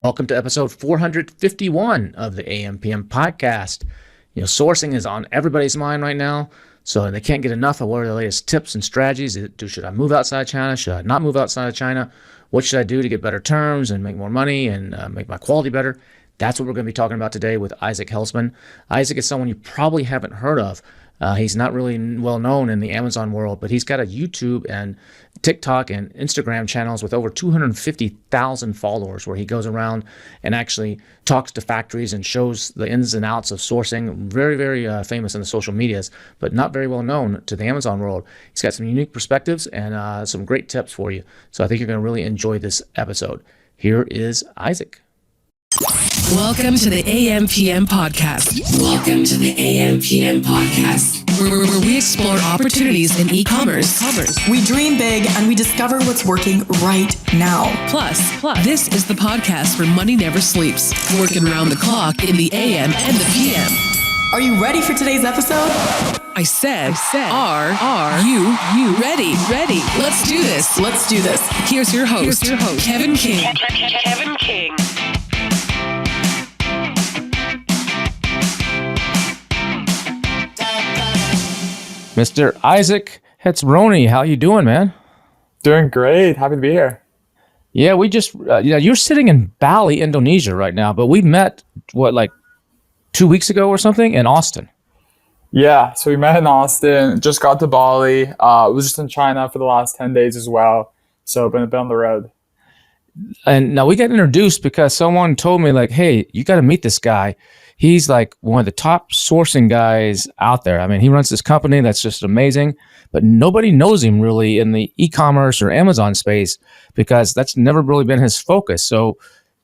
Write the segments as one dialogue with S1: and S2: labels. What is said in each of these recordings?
S1: Welcome to episode 451 of the AM/PM podcast. Sourcing is on everybody's mind right now, so they can't get enough of what are the latest tips and strategies. Should I move outside China? Should I not move outside of China? What should I do to get better terms and make more money and make my quality better? That's what we're going to be talking about today with Isaac Hetzroni. Isaac is someone you probably haven't heard of. He's not really well known in the Amazon world, but he's got a YouTube and TikTok and Instagram channels with over 250,000 followers where he goes around and actually talks to factories and shows the ins and outs of sourcing. Very, very famous in the social medias, but not very well known to the Amazon world. He's got some unique perspectives and some great tips for you. So I think you're going to really enjoy this episode. Here is Isaac.
S2: Welcome to the AM/PM podcast. Welcome to the AM/PM podcast, where we explore opportunities in e-commerce.
S3: We dream big and we discover what's working right now.
S2: Plus, this is the podcast where money never sleeps, working around the clock in the AM and the PM.
S3: Are you ready for today's episode?
S2: I said, are you ready? Let's do this. Here's your host, Kevin King.
S1: Mr. Isaac Hetzroni, how you doing, man?
S4: Doing great. Happy to be here.
S1: Yeah, we just, you're sitting in Bali, Indonesia right now, but we met, 2 weeks ago or something in Austin?
S4: Yeah, so we met in Austin, just got to Bali. Was just in China for the last 10 days as well. So been on the road.
S1: And now we got introduced because someone told me hey, you got to meet this guy. He's one of the top sourcing guys out there. I mean, he runs this company that's just amazing, but nobody knows him really in the e-commerce or Amazon space because that's never really been his focus. So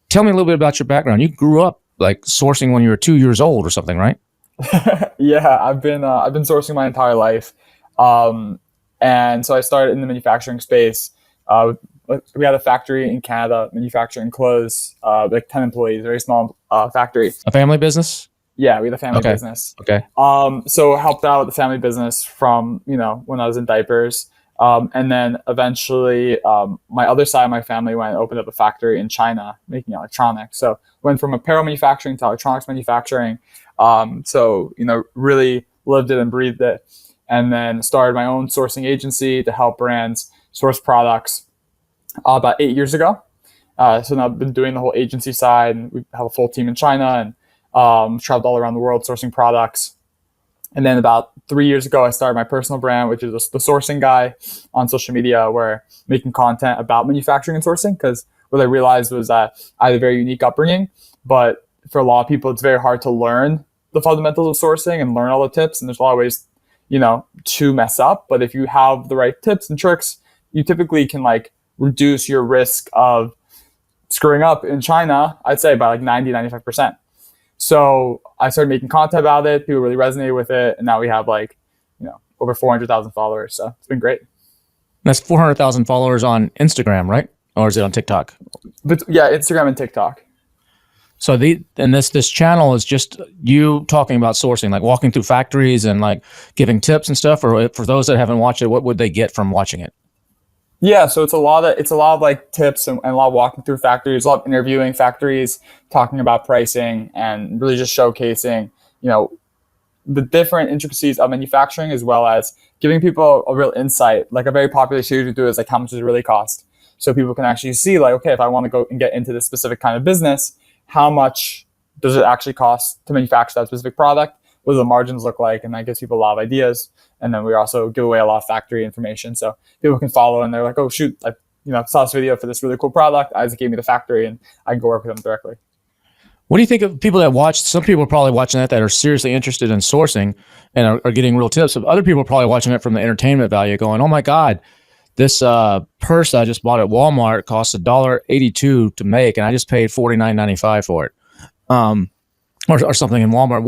S1: tell me a little bit about your background. You grew up sourcing when you were 2 years old or something, right?
S4: Yeah, I've been sourcing my entire life. And so I started in the manufacturing space. We had a factory in Canada manufacturing clothes, 10 employees, very small factory.
S1: A family business?
S4: Yeah, we had a family business.
S1: Okay.
S4: So helped out with the family business from, when I was in diapers. And then eventually my other side of my family went and opened up a factory in China making electronics. So went from apparel manufacturing to electronics manufacturing. Really lived it and breathed it. And then started my own sourcing agency to help brands source products about 8 years ago. So now I've been doing the whole agency side, and we have a full team in China and traveled all around the world sourcing products. And then about 3 years ago, I started my personal brand, which is the sourcing guy on social media, where making content about manufacturing and sourcing. Because what I realized was that I had a very unique upbringing, but for a lot of people, it's very hard to learn the fundamentals of sourcing and learn all the tips. And there's a lot of ways, to mess up. But if you have the right tips and tricks, you typically can reduce your risk of screwing up in China, I'd say by 90, 95%. So I started making content about it. People really resonated with it. And now we have over 400,000 followers. So it's been great.
S1: That's 400,000 followers on Instagram, right? Or is it on TikTok?
S4: But yeah, Instagram and TikTok.
S1: So this channel is just you talking about sourcing, walking through factories and giving tips and stuff. Or for those that haven't watched it, what would they get from watching it?
S4: Yeah, so it's a lot of tips and a lot of walking through factories, a lot of interviewing factories, talking about pricing, and really just showcasing, the different intricacies of manufacturing, as well as giving people a real insight. A very popular series we do is how much does it really cost? So people can actually see okay, if I want to go and get into this specific kind of business, how much does it actually cost to manufacture that specific product? What do the margins look like? And that gives people a lot of ideas. And then we also give away a lot of factory information. So people can follow and they're like, oh, shoot, I saw this video for this really cool product. Isaac gave me the factory and I can go work with them directly.
S1: What do you think of people that watch? Some people are probably watching that are seriously interested in sourcing and are getting real tips. Other people are probably watching it from the entertainment value going, oh my God, this purse I just bought at Walmart costs $1.82 to make and I just paid $49.95 for it. Or something in Walmart.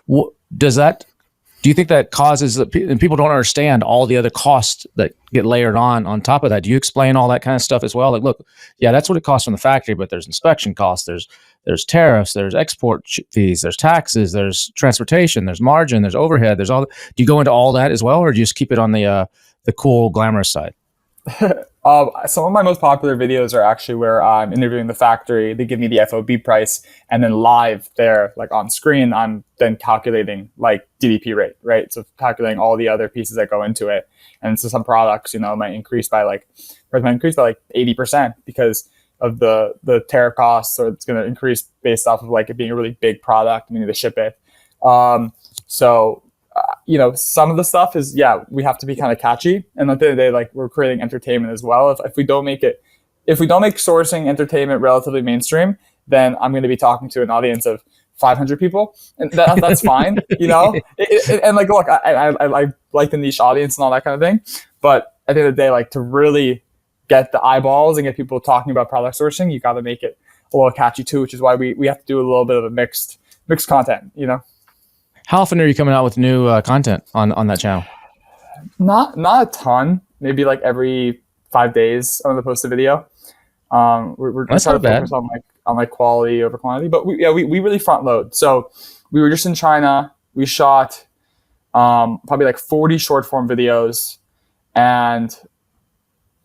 S1: Do you think that causes and people don't understand all the other costs that get layered on top of that? Do you explain all that kind of stuff as well? Look, yeah, that's what it costs from the factory, but there's inspection costs, there's tariffs, there's export fees, there's taxes, there's transportation, there's margin, there's overhead, there's all. Do you go into all that as well, or do you just keep it on the cool, glamorous side?
S4: Some of my most popular videos are actually where I'm interviewing the factory. They give me the FOB price, and then live there, like on screen, I'm then calculating like DDP rate, right? So calculating all the other pieces that go into it. And so some products, might increase by like 80% because of the tariff costs, or it's going to increase based off of like it being a really big product and we need to ship it. Some of the stuff is, we have to be kind of catchy. And at the end of the day, like we're creating entertainment as well. If we don't make sourcing entertainment relatively mainstream, then I'm going to be talking to an audience of 500 people, and that's fine, and like, look, I like the niche audience and all that kind of thing. But at the end of the day, like to really get the eyeballs and get people talking about product sourcing, you got to make it a little catchy too, which is why we have to do a little bit of a mixed content,
S1: How often are you coming out with new content on that channel?
S4: Not a ton. Maybe like every 5 days I'm going to post a video. We're
S1: That's
S4: trying
S1: not
S4: to focus on like quality over quantity, but we really front load. So we were just in China. We shot probably like 40 short form videos and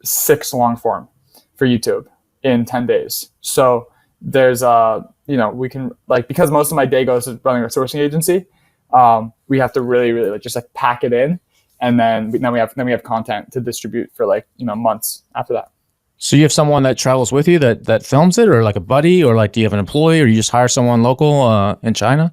S4: 6 long form for YouTube in 10 days. So there's we can, like, because most of my day goes to running a sourcing agency. We have to really, really just like pack it in, and then we have content to distribute for like months after that.
S1: So you have someone that travels with you that films it, or like a buddy, or like do you have an employee, or you just hire someone local in China?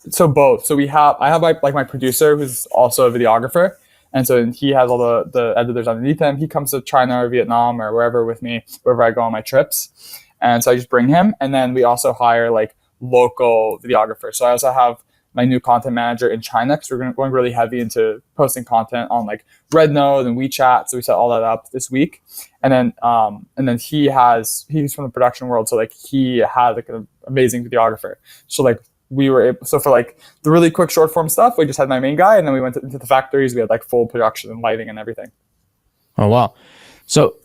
S4: So both. So I have my producer who's also a videographer, and so he has all the editors underneath him. He comes to China or Vietnam or wherever with me, wherever I go on my trips, and so I just bring him. And then we also hire like local videographers. So I also have my new content manager in China, because we're going really heavy into posting content on like Rednote and WeChat. So we set all that up this week. And then he's from the production world. So like he had like an amazing videographer. So like so for like the really quick short form stuff, we just had my main guy, and then we went into the factories. We had like full production and lighting and everything.
S1: Oh, wow. So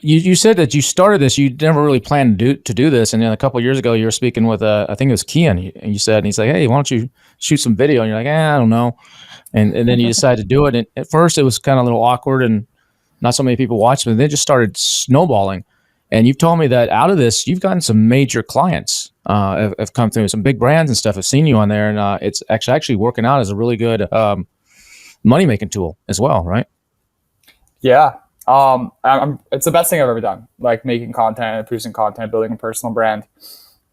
S1: you said that you started this, you never really planned to do this. And then a couple of years ago, you were speaking with, I think it was Kian, and you said, and he's like, hey, why don't you shoot some video? And you're like, I don't know. And then you decided to do it. And at first it was kind of a little awkward and not so many people watched, but then it just started snowballing. And you've told me that out of this, you've gotten some major clients have come through. Some big brands and stuff have seen you on there. And it's actually working out as a really good money-making tool as well, right?
S4: Yeah. It's the best thing I've ever done, like making content, producing content, building a personal brand.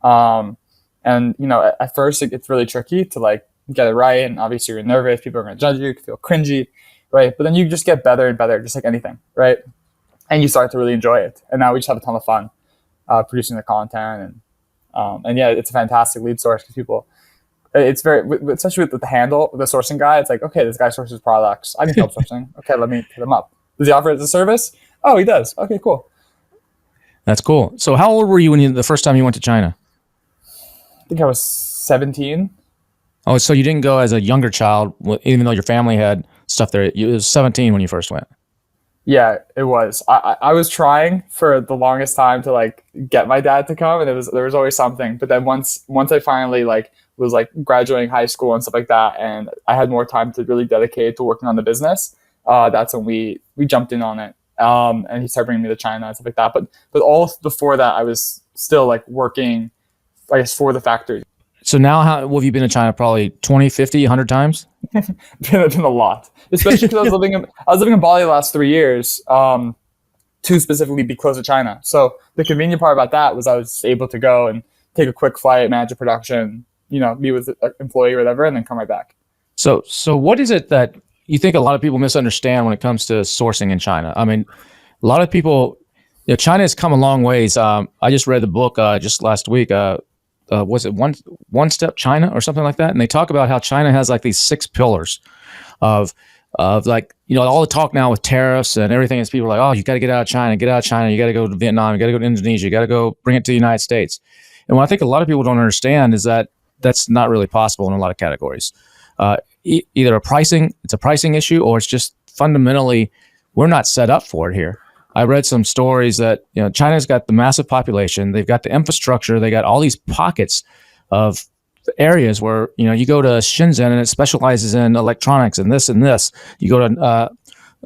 S4: And at first it's really tricky to like get it right. And obviously you're nervous. People are going to judge you. You feel cringy, right? But then you just get better and better, just like anything, right? And you start to really enjoy it. And now we just have a ton of fun producing the content. And yeah, it's a fantastic lead source because people, it's very, especially with the handle, the sourcing guy, it's like, okay, this guy sources products. I need help sourcing. Okay, let me hit him up. Does he offer it as a service? Oh, he does. Okay, cool.
S1: That's cool. So how old were you the first time you went to China?
S4: I think I was 17.
S1: Oh, so you didn't go as a younger child, even though your family had stuff there. It was 17 when you first went.
S4: Yeah, it was. I was trying for the longest time to like get my dad to come, and there was always something. But then once I finally like was like graduating high school and stuff like that, and I had more time to really dedicate to working on the business, that's when we jumped in on it. And he started bringing me to China and stuff like that. But all before that, I was still like working, I guess, for the factory.
S1: So now how have you been to China? Probably 20, 50, 100 times?
S4: Been a lot, especially because I was living in Bali the last 3 years, to specifically be close to China. So the convenient part about that was I was able to go and take a quick flight, manage a production, meet with an employee or whatever, and then come right back.
S1: So what is it that you think a lot of people misunderstand when it comes to sourcing in China? I mean, a lot of people, China has come a long ways. I just read the book just last week. Was it one step China or something like that? And they talk about how China has like these 6 pillars of like, all the talk now with tariffs and everything is people are like, oh, you got to get out of China, you got to go to Vietnam, you got to go to Indonesia, you got to go bring it to the United States. And what I think a lot of people don't understand is that that's not really possible in a lot of categories. Either it's a pricing issue, or it's just fundamentally we're not set up for it here. I read some stories that China's got the massive population, they've got the infrastructure, they got all these pockets of areas where you go to Shenzhen and it specializes in electronics and this and this. You go to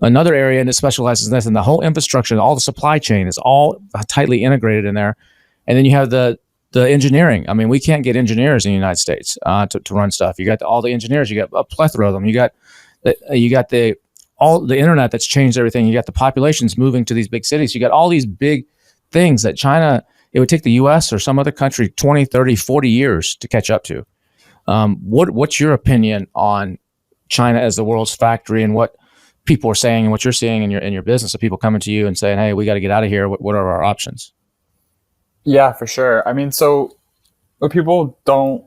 S1: another area that specializes in this, and the whole infrastructure, all the supply chain is all tightly integrated in there. And then you have the engineering. I mean, we can't get engineers in the United States to run stuff. You got all the engineers. You got a plethora of them. You got all the internet that's changed everything. You got the populations moving to these big cities. You got all these big things that China, it would take the US or some other country 20, 30, 40 years to catch up to. What's your opinion on China as the world's factory, and what people are saying and what you're seeing in your business of people coming to you and saying, hey, we got to get out of here. What are our options?
S4: Yeah, for sure. I mean, so what people don't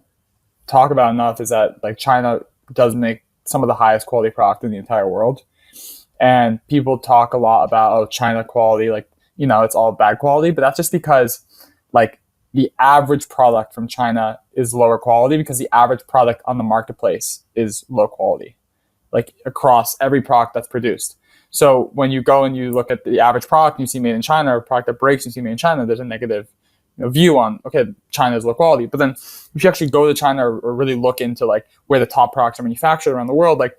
S4: talk about enough is that like China does make some of the highest quality product in the entire world. And people talk a lot about, oh, China quality, like, you know, it's all bad quality, but that's just because like the average product from China is lower quality because the average product on the marketplace is low quality, like across every product that's produced. So when you go and you look at the average product and you see made in China, or a product that breaks and you see made in China, there's a negative view on, okay, China is low quality. But then if you actually go to China or really look into like where the top products are manufactured around the world, like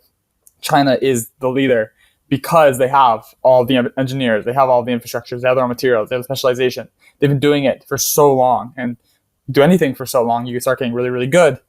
S4: China is the leader because they have all the engineers, they have all the infrastructures, they have their own materials, they have the specialization. They've been doing it for so long, and do anything for so long, you can start getting really, really good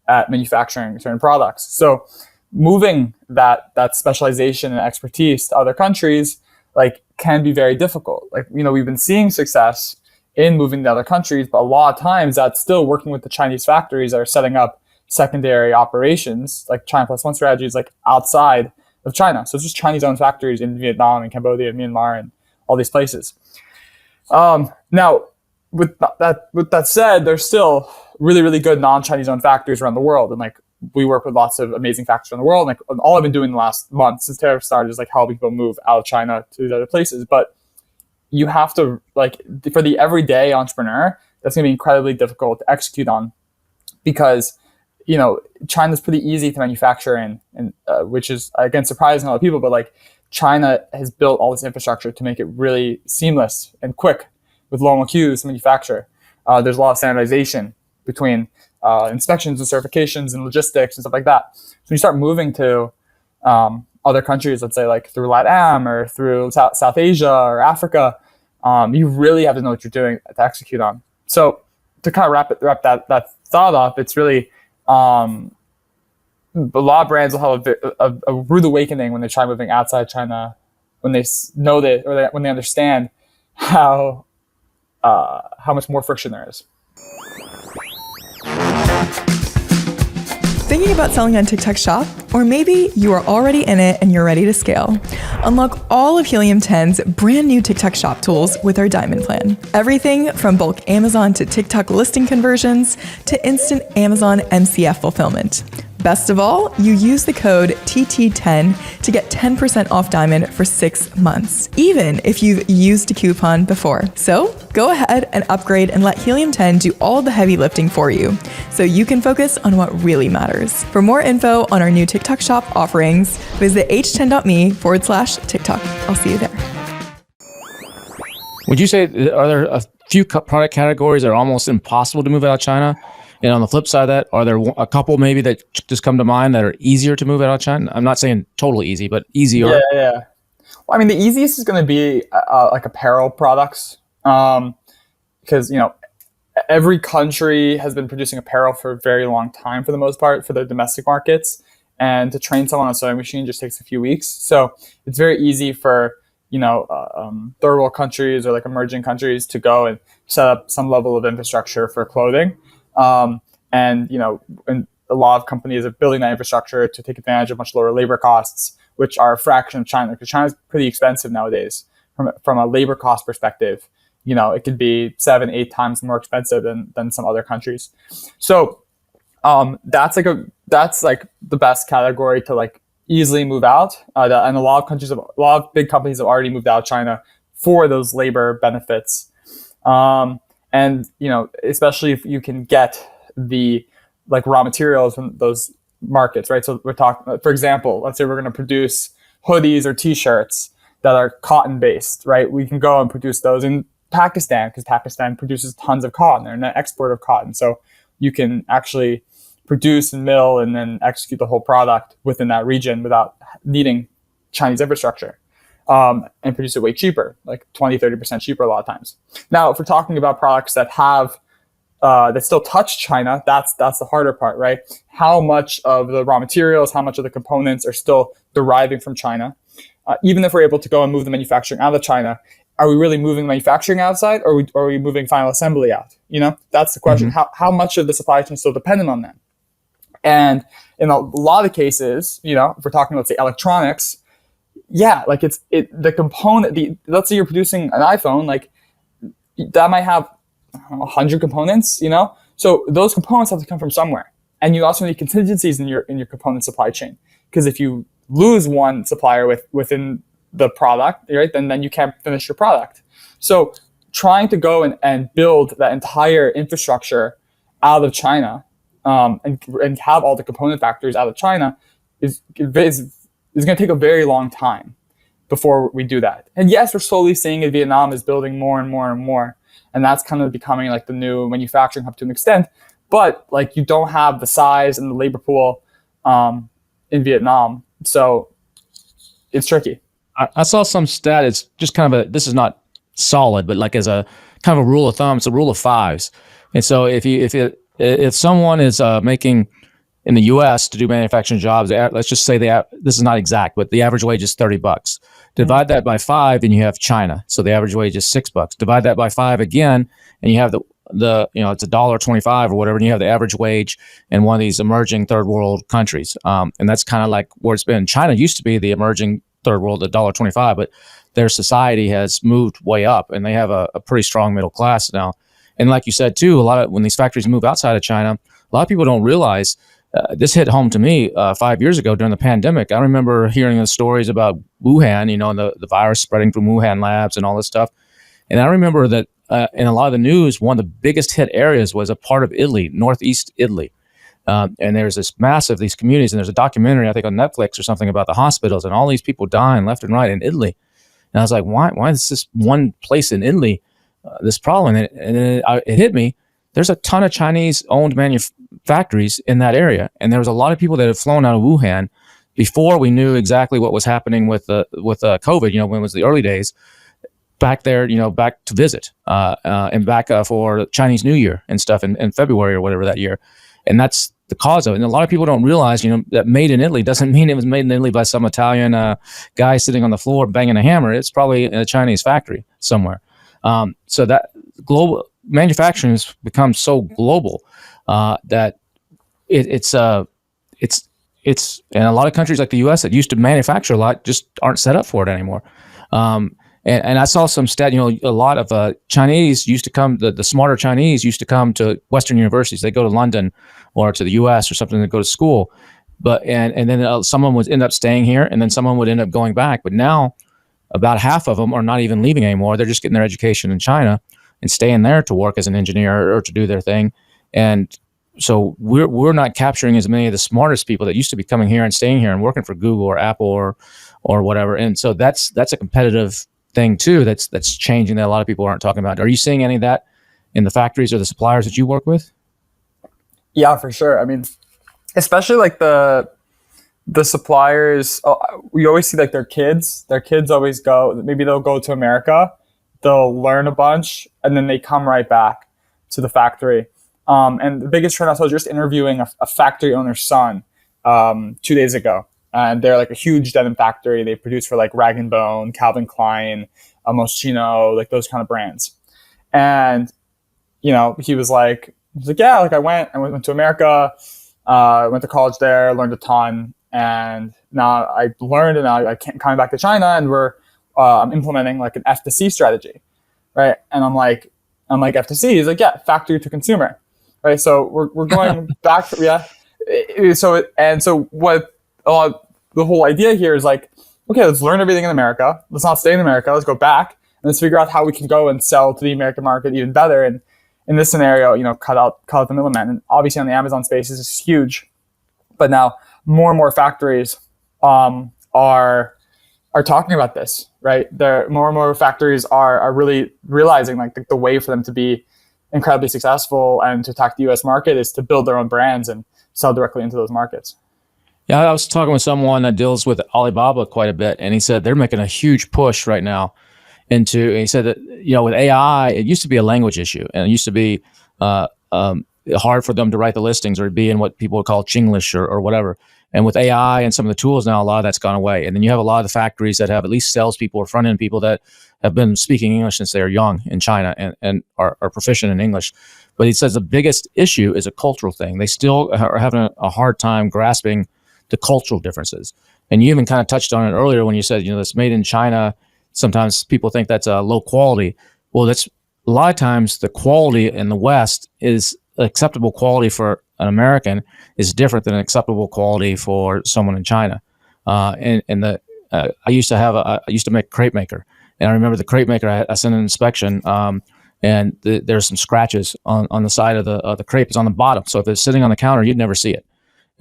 S4: at manufacturing certain products. So moving that specialization and expertise to other countries, like, can be very difficult. Like, you know, we've been seeing success in moving to other countries, but a lot of times that's still working with the Chinese factories that are setting up secondary operations, like China Plus One strategies, like outside of China. So it's just Chinese-owned factories in Vietnam and Cambodia and Myanmar and all these places. Now, with that said, there's still really, really good non-Chinese-owned factories around the world, and like we work with lots of amazing factories around the world. Like all I've been doing the last month since tariffs started is like helping people move out of China to these other places. But you have to, like, for the everyday entrepreneur, that's going to be incredibly difficult to execute on, because, you know, China's pretty easy to manufacture in, and which is, again, surprising a lot of people, but like China has built all this infrastructure to make it really seamless and quick with long queues to manufacture. There's a lot of standardization between inspections and certifications and logistics and stuff like that. So when you start moving to other countries, let's say like through LATAM or through South Asia or Africa, you really have to know what you're doing to execute on. So to kind of wrap that thought up, it's really a lot of brands will have a rude awakening when they try moving outside China, when they know that, or when they understand how much more friction there is.
S3: Thinking about selling on TikTok Shop? Or maybe you are already in it and you're ready to scale. Unlock all of Helium 10's brand new TikTok Shop tools with our Diamond Plan. Everything from bulk Amazon to TikTok listing conversions to instant Amazon MCF fulfillment. Best of all, you use the code TT10 to get 10% off Diamond for 6 months, even if you've used a coupon before. So go ahead and upgrade and let Helium 10 do all the heavy lifting for you, so you can focus on what really matters. For more info on our new TikTok Shop offerings, visit h10.me/TikTok. I'll see you there.
S1: Would you say, are there a few product categories that are almost impossible to move out of China? And on the flip side of that, are there a couple maybe that just come to mind that are easier to move out of China? I'm not saying totally easy, but easier.
S4: Yeah. Well, I mean, the easiest is going to be like apparel products, because, you know, every country has been producing apparel for a very long time, for the most part, for their domestic markets. And to train someone on a sewing machine just takes a few weeks. So it's very easy for, you know, third world countries or like emerging countries to go and set up some level of infrastructure for clothing. And, you know, and a lot of companies are building that infrastructure to take advantage of much lower labor costs, which are a fraction of China, because China's pretty expensive nowadays from a labor cost perspective. You know, it could be 7-8 times more expensive than some other countries. So that's like the best category to like easily move out. And a lot of big companies have already moved out of China for those labor benefits. And, you know, especially if you can get the like raw materials from those markets, right? So we're talking, for example, let's say we're going to produce hoodies or t-shirts that are cotton based, right? We can go and produce those in Pakistan, because Pakistan produces tons of cotton. They're an export of cotton. So you can actually produce and mill and then execute the whole product within that region without needing Chinese infrastructure, and produce it way cheaper, like 20-30% cheaper a lot of times. Now, if we're talking about products that have that still touch China, that's the harder part, right? How much of the raw materials, how much of the components are still deriving from China? Even if we're able to go and move the manufacturing out of China, are we really moving manufacturing outside, or are we moving final assembly out? That's the question. How much of the supply chain is still dependent on that? And in a lot of cases, if we're talking, let's say, electronics, like the component. Let's say you're producing an iPhone, like that might have 100 components, so those components have to come from somewhere, and you also need contingencies in your component supply chain, because if you lose one supplier within the product, right, then you can't finish your product. So trying to go and build that entire infrastructure out of China, and have all the component factories out of China is going to take a very long time before we do that. And yes, we're slowly seeing it. Vietnam is building more and more and more. And that's kind of becoming like the new manufacturing hub to an extent. But like, you don't have the size and the labor pool in Vietnam. So it's tricky.
S1: I saw some stat. It's just kind of this is not solid, but like as a kind of a rule of thumb, it's a rule of fives. And so if someone is making in the U.S. to do manufacturing jobs, let's just say this is not exact, but the average wage is $30. Divide that by 5, and you have China. So the average wage is $6. Divide that by 5 again, and you have the it's $1.25 or whatever, and you have the average wage in one of these emerging third world countries. And that's kind of like where it's been. China used to be the emerging third world, $1.25, but their society has moved way up, and they have a pretty strong middle class now. And like you said too, when these factories move outside of China, a lot of people don't realize. This hit home to me 5 years ago during the pandemic. I remember hearing the stories about Wuhan, and the virus spreading from Wuhan labs and all this stuff. And I remember that in a lot of the news, one of the biggest hit areas was a part of Italy, northeast Italy. And there's these communities, and there's a documentary, I think on Netflix or something, about the hospitals and all these people dying left and right in Italy. And I was like, why is this one place in Italy this problem? And it hit me. There's a ton of Chinese-owned factories in that area, and there was a lot of people that had flown out of Wuhan before we knew exactly what was happening with COVID. When it was the early days, back there, back to visit and back for Chinese New Year and stuff in February or whatever that year, and that's the cause of it. And a lot of people don't realize, that made in Italy doesn't mean it was made in Italy by some Italian guy sitting on the floor banging a hammer. It's probably in a Chinese factory somewhere. So that global manufacturing has become so global that it's in a lot of countries like the U.S. that used to manufacture a lot just aren't set up for it anymore. And I saw some stat. A lot of Chinese used to come. The smarter Chinese used to come to Western universities. They go to London or to the U.S. or something to go to school. But and then someone would end up staying here, and then someone would end up going back. But now, about half of them are not even leaving anymore. They're just getting their education in China and staying there to work as an engineer or to do their thing. And so we're not capturing as many of the smartest people that used to be coming here and staying here and working for Google or Apple or whatever. And so that's a competitive thing too. That's changing that a lot of people aren't talking about. Are you seeing any of that in the factories or the suppliers that you work with?
S4: Yeah, for sure. I mean, especially like the suppliers, we always see like their kids always maybe they'll go to America, they'll learn a bunch, and then they come right back to the factory. And the biggest trend, I was just interviewing a factory owner's son 2 days ago. And they're like a huge denim factory. They produce for like Rag & Bone, Calvin Klein, Moschino, like those kind of brands. And, he was like, yeah, like I went to America, went to college there, learned a ton. And now I learned, and now I can't coming back to China, and I'm implementing like an F2C strategy, right? And I'm like F2C. He's like, yeah, factory to consumer, right? So we're going back, yeah. So what the whole idea here is like, okay, let's learn everything in America. Let's not stay in America. Let's go back and let's figure out how we can go and sell to the American market even better. And in this scenario, cut out the middleman. And obviously on the Amazon space, this is huge. But now more and more factories are talking about this, right? More and more factories are really realizing like the way for them to be incredibly successful and to attack the U.S. market is to build their own brands and sell directly into those markets.
S1: Yeah, I was talking with someone that deals with Alibaba quite a bit, and he said they're making a huge push right now into. And he said that with AI, it used to be a language issue, and it used to be uh, hard for them to write the listings or be in what people would call Chinglish or whatever. And with AI and some of the tools now, a lot of that's gone away. And then you have a lot of the factories that have at least salespeople or front end people that have been speaking English since they are young in China and are proficient in English. But he says the biggest issue is a cultural thing. They still are having a hard time grasping the cultural differences. And you even kind of touched on it earlier when you said, it's made in China. Sometimes people think that's low quality. Well, that's a lot of times the quality in the West is acceptable quality for an American is different than acceptable quality for someone in China. I used to make a crepe maker, and I remember the crepe maker. I sent an inspection, and there's some scratches on the side of the crepe. It's on the bottom, so if it's sitting on the counter, you'd never see it.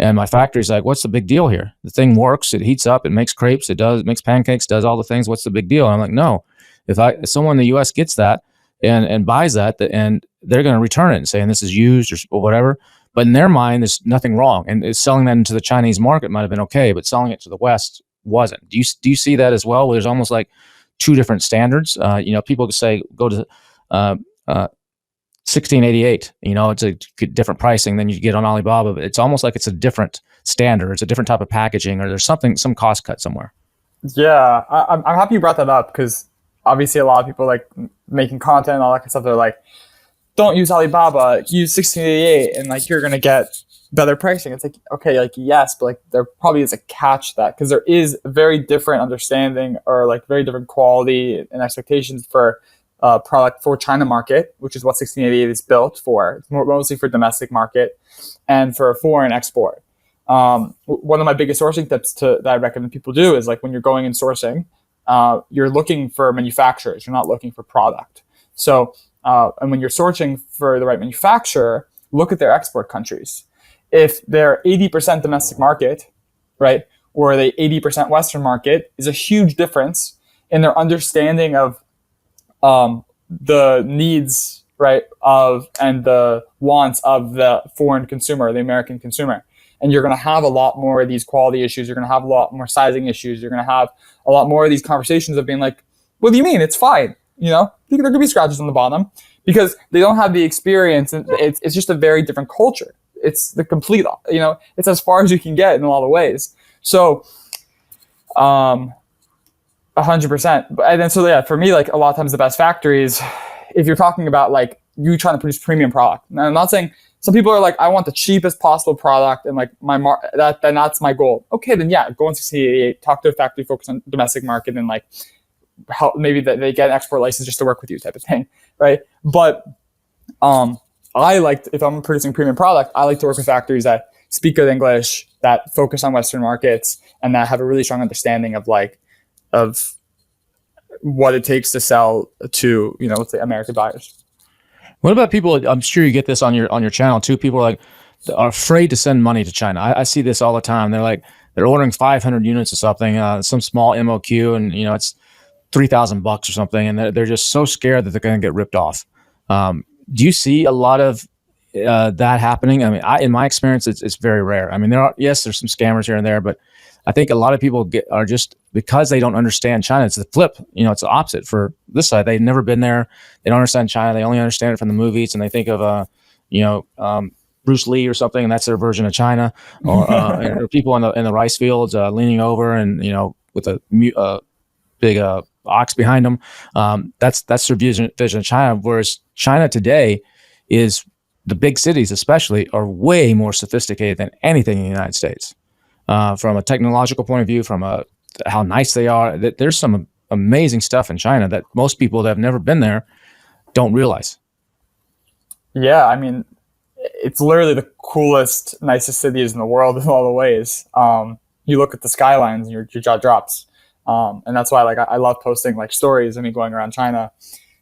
S1: And my factory's like, "What's the big deal here? The thing works. It heats up. It makes crepes. It makes pancakes. Does all the things. What's the big deal?" And I'm like, "No. If someone in the U.S. gets that and buys that, and they're going to return it and saying this is used or whatever." But in their mind, there's nothing wrong. And selling that into the Chinese market might have been okay, but selling it to the West wasn't. Do you see that as well? Where there's almost like two different standards. People could say go to 1688. It's a different pricing than you get on Alibaba, but it's almost like it's a different standard. It's a different type of packaging, or there's some cost cut somewhere.
S4: Yeah, I'm happy you brought that up, because obviously a lot of people like making content and all that kind of stuff. They're like, don't use Alibaba, use 1688, and like you're gonna get better pricing. It's like, okay, like yes, but like there probably is a catch to that, because there is very different understanding or like very different quality and expectations for product for China market, which is what 1688 is built for. It's mostly for domestic market and for foreign export. One of my biggest sourcing tips that I recommend people do is like when you're going in sourcing, you're looking for manufacturers. You're not looking for product. So, and when you're sourcing for the right manufacturer, look at their export countries. If they're 80% domestic market, right, or they 80% Western market, is a huge difference in their understanding of the needs, right, and the wants of the foreign consumer, the American consumer. And you're going to have a lot more of these quality issues. You're going to have a lot more sizing issues. You're going to have a lot more of these conversations of being like, what do you mean? It's fine. There could be scratches on the bottom, because they don't have the experience. And it's just a very different culture. It's the complete, it's as far as you can get in a lot of ways. So, 100%. And then, so yeah, for me, like a lot of times the best factories, if you're talking about like you trying to produce premium product. Now, I'm not saying some people are like, I want the cheapest possible product and like that's my goal. Okay, then yeah, go on 1688, talk to a factory, focus on domestic market, and like help maybe that they get an export license just to work with you type of thing, right? But if I'm producing premium product, I like to work with factories that speak good English, that focus on Western markets, and that have a really strong understanding of what it takes to sell to, let's say American buyers.
S1: What about people? I'm sure you get this on your channel too. People are afraid to send money to China. I see this all the time. They're ordering 500 units or something, some small MOQ, and it's $3,000 or something, and they're just so scared that they're going to get ripped off. Do you see a lot of that happening? I mean, in my experience, it's very rare. I mean, there's some scammers here and there, but I think a lot of people are just, because they don't understand China. It's the flip, it's the opposite for this side. They've never been there. They don't understand China. They only understand it from the movies, and they think of, Bruce Lee or something, and that's their version of China. Or people in the rice fields leaning over and with a big ox behind them. That's their vision of China. Whereas China today is, the big cities especially are way more sophisticated than anything in the United States. From a technological point of view, from how nice they are, there's some amazing stuff in China that most people that have never been there don't realize. Yeah,
S4: I mean, it's literally the coolest, nicest cities in the world in all the ways. You look at the skylines and your jaw drops. And that's why I love posting like stories of me going around China,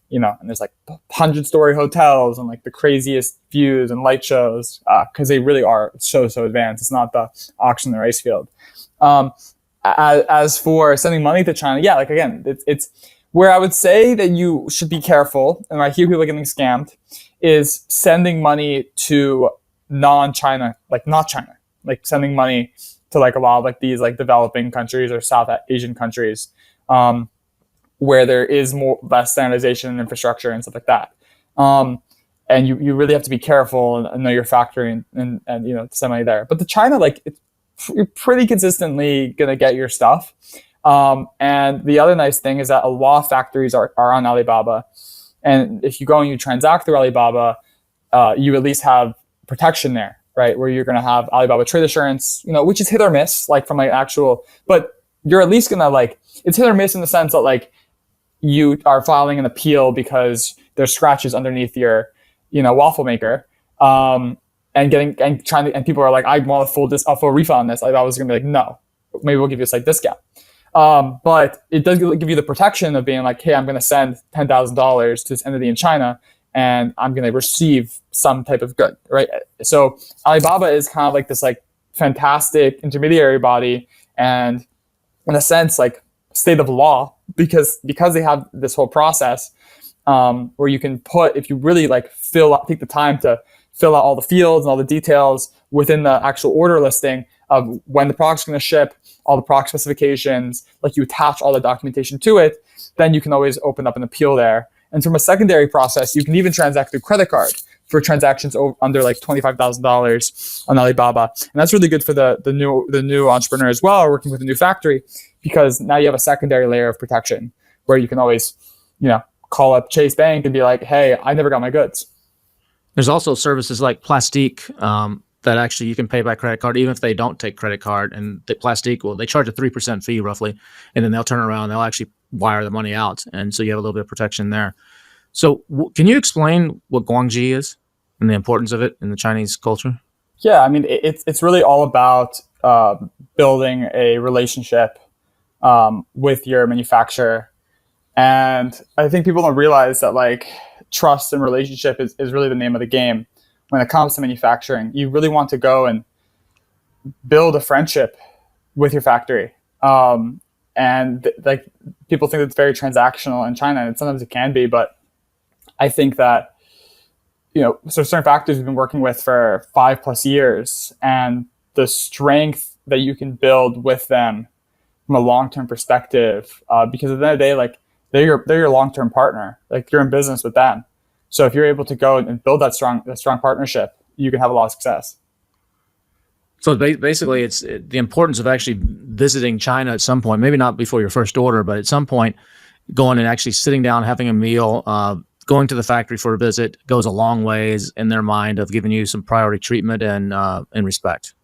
S4: and there's like 100-story hotels and like the craziest views and light shows, because they really are so advanced. It's not the auction in the rice field. As for sending money to China, yeah, like again, it's where I would say that you should be careful, and I hear people getting scammed, is sending money to non-China, like not China, like sending money to to like a lot of like these like developing countries or South Asian countries, where there is less standardization and infrastructure and stuff like that. And you really have to be careful and know your factory and you know, send money there. But to China, like you're pretty consistently gonna get your stuff. And the other nice thing is that a lot of factories are on Alibaba. And if you go and you transact through Alibaba, you at least have protection there, right? Where you're going to have Alibaba trade assurance, you know, which is hit or miss, like from like actual, but you're at least going to like, it's hit or miss in the sense that like you are filing an appeal because there's scratches underneath your, you know, waffle maker. And people are like, I want a full refund on this. Like, I was going to be like, no, maybe we'll give you a slight discount. But it does give you the protection of being like, hey, I'm going to send $10,000 to this entity in China, and I'm going to receive some type of good, right? So Alibaba is kind of like this like fantastic intermediary body, and in a sense, like state of law, because they have this whole process where you can put, if you really like take the time to fill out all the fields and all the details within the actual order listing of when the product's going to ship, all the product specifications, like you attach all the documentation to it, then you can always open up an appeal there. And from a secondary process, you can even transact through credit card for transactions under like $25,000 on Alibaba. And that's really good for the new entrepreneur as well, working with a new factory, because now you have a secondary layer of protection where you can always, you know, call up Chase Bank and be like, hey, I never got my goods.
S1: There's also services like Plastique that actually you can pay by credit card, even if they don't take credit card. And the Plastique, well, they charge a 3% fee roughly, and then they'll turn around and they'll actually wire the money out. And so you have a little bit of protection there. So can you explain what Guangxi is and the importance of it in the Chinese culture?
S4: Yeah, I mean, it's really all about building a relationship with your manufacturer. And I think people don't realize that like trust and relationship is really the name of the game when it comes to manufacturing. You really want to go and build a friendship with your factory. Like people think it's very transactional in China, and sometimes it can be, but I think that, you know, so certain factories we've been working with for 5+ years, and the strength that you can build with them from a long-term perspective, because at the end of the day, like they're your long-term partner, like you're in business with them. So if you're able to go and build that strong partnership, you can have a lot of success.
S1: So basically, it's the importance of actually visiting China at some point, maybe not before your first order, but at some point, going and actually sitting down, having a meal, going to the factory for a visit goes a long ways in their mind of giving you some priority treatment and respect.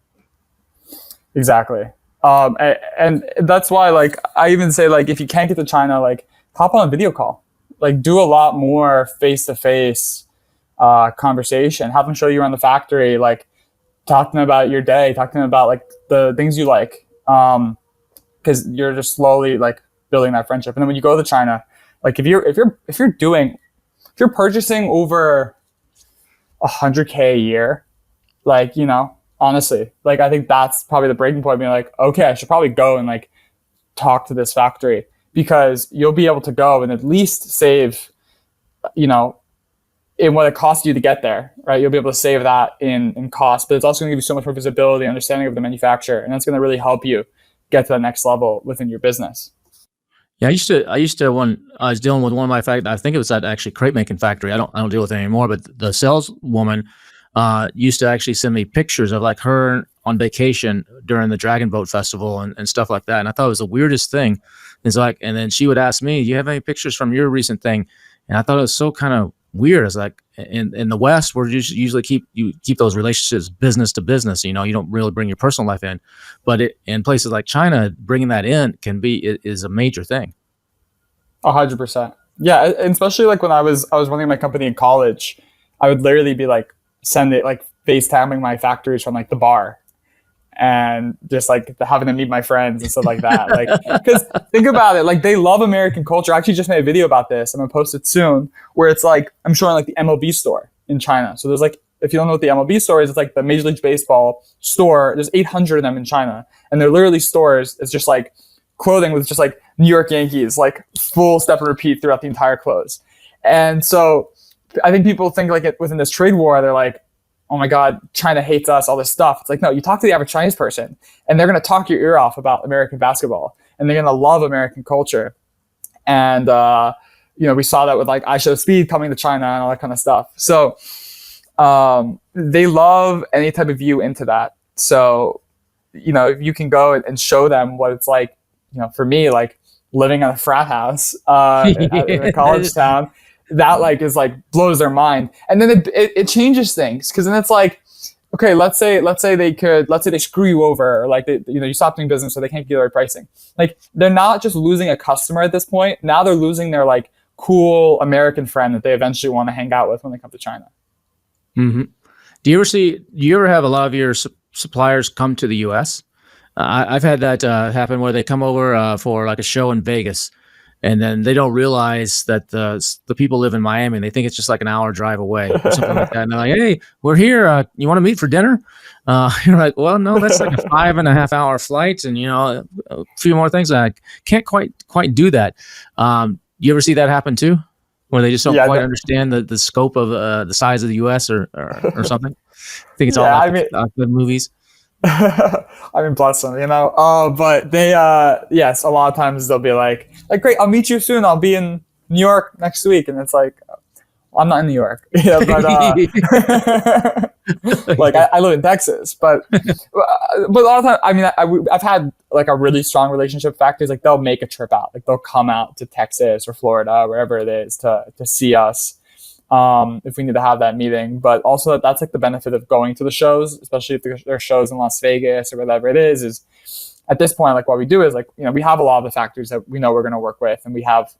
S4: Exactly. And that's why, like, I even say, like, if you can't get to China, like, hop on a video call. Like, do a lot more face-to-face conversation. Have them show you around the factory. Like, talk to them about your day. Talk to them about, like, the things you like. Because you're just slowly, like, building that friendship. And then when you go to China, like, if you're purchasing over $100K a year, like, you know, honestly, like, I think that's probably the breaking point, being like, okay, I should probably go and like talk to this factory, because you'll be able to go and at least save, you know, in what it costs you to get there, right? You'll be able to save that in cost, but it's also going to give you so much more visibility, understanding of the manufacturer, and that's going to really help you get to the next level within your business.
S1: Yeah, I used to when I was dealing with one of my factories, I think it was that actually crate making factory. I don't deal with it anymore, but the saleswoman used to actually send me pictures of like her on vacation during the Dragon Boat Festival and stuff like that. And I thought it was the weirdest thing. It's like, and then she would ask me, "Do you have any pictures from your recent thing?" And I thought it was so kind of weird. It's like in the West, where you usually keep those relationships business to business. You know, you don't really bring your personal life in, but in places like China, bringing that in is a major thing.
S4: 100%. Yeah, and especially like when I was running my company in college, I would literally be like FaceTiming my factories from like the bar, and just like having them meet my friends and stuff like that. Like, because think about it, like they love American culture. I actually just made a video about this. I'm gonna post it soon, where it's like I'm showing like the MLB store in China. So there's like, if you don't know what the MLB store is, it's like the Major League Baseball store. There's 800 of them in China, and they're literally stores. It's just like clothing with just like New York Yankees, like full step and repeat throughout the entire clothes. And so I think people think like within this trade war, they're like, oh my God, China hates us, all this stuff. It's like, no, you talk to the average Chinese person and they're going to talk your ear off about American basketball and they're going to love American culture. And, we saw that with like I Show Speed coming to China and all that kind of stuff. So they love any type of view into that. So, if you can go and show them what it's like, for me, like living in a frat house in a college town, that like is like blows their mind. And then it changes things, because then it's like, okay, let's say they screw you over, or like you stop doing business so they can't get the right pricing. Like they're not just losing a customer at this point. Now they're losing their like cool American friend that they eventually want to hang out with when they come to China.
S1: Mm-hmm. Do you ever have a lot of your suppliers come to the U.S.? I've had that happen where they come over for like a show in Vegas, and then they don't realize that the people live in Miami, and they think it's just like an hour drive away or something like that. And they're like, "Hey, we're here. You want to meet for dinner?" You're like, "Well, no, that's like a 5.5 hour flight, and a few more things. I can't quite do that." You ever see that happen too, where they just don't quite understand the scope of the size of the U.S. or something? I think it's all about the movies.
S4: I mean, bless them, but they, yes, a lot of times they'll be like, great, I'll meet you soon. I'll be in New York next week. And it's like, well, I'm not in New York, but, like I live in Texas, but a lot of times, I mean, I've had like a really strong relationship with factories. Like they'll make a trip out, like they'll come out to Texas or Florida, wherever it is to see us. If we need to have that meeting, but also that's like the benefit of going to the shows, especially if there are shows in Las Vegas or whatever it is at this point, like what we do is like, we have a lot of the factories that we know we're going to work with, and we have